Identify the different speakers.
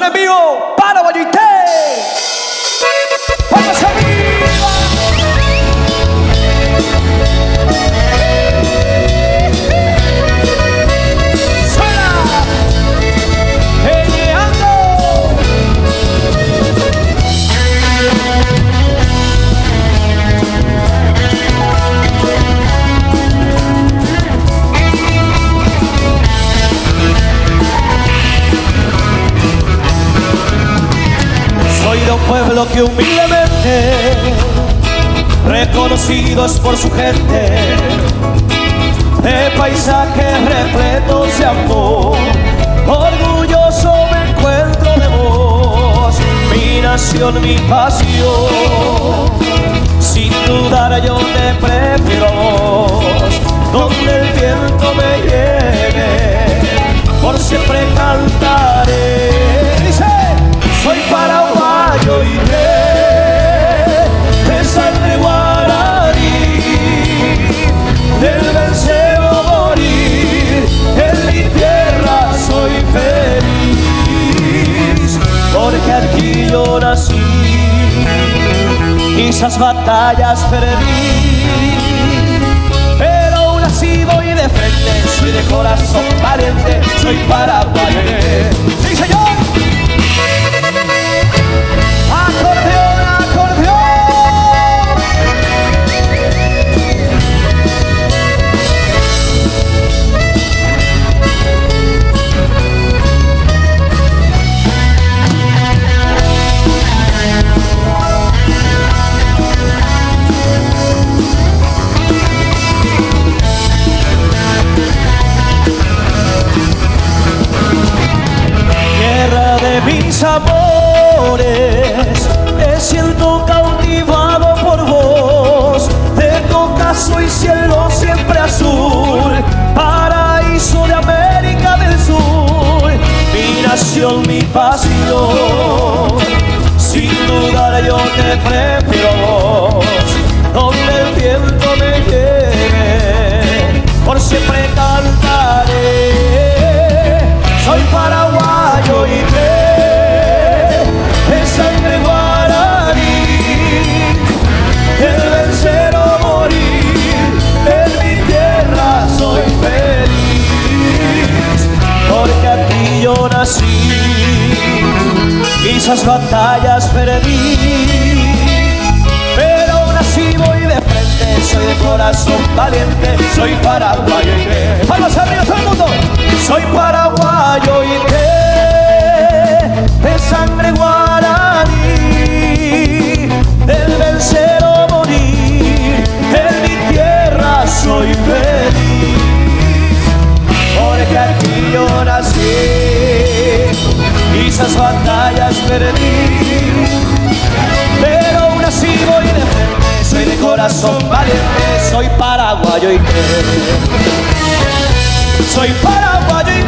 Speaker 1: en vivo para Guayuité. ¡Vamos arriba! ¡Suena! ¡Geniando! Soy de un pueblo que humildemente reconocido es por su gente, de paisajes repletos de amor, orgulloso me encuentro de vos, mi nación, mi pasión. Sin dudar yo te prefiero a vos, donde el viento me lleve, por siempre cantaré. Dice, soy paraguayo y de sangre guaraní, del vencedor morir, en mi tierra soy feliz, porque aquí yo nací, quizás batallas perdí, pero aún así voy de frente, soy de corazón valiente, soy paraguayo. ¡Sí, señor! ¡Acordeón, acordeón! Tierra de mis amores, me siento cautivado por vos, tengo caso y cielo siempre azul, paraíso de América del Sur, mi nación, mi pasión. Sin dudar yo te prefiero a vos, donde el viento me lleve, por siempre cantaré. Soy paraguayo y de sangre guaraní, el vencer o morir, en mi tierra soy feliz, porque aquí yo nací, quizás batallas perdí, pero aún así voy de frente, soy de corazón valiente, soy paraguayo y ¡vamos arriba todo el mundo! Soy paraguayo y de sangre guaraní, del vencer o morir, en mi tierra soy feliz, porque aquí yo nací, quizás batallas perdí, pero aún así voy de frente, soy de corazón valiente, soy paraguayo y soy paraguayo y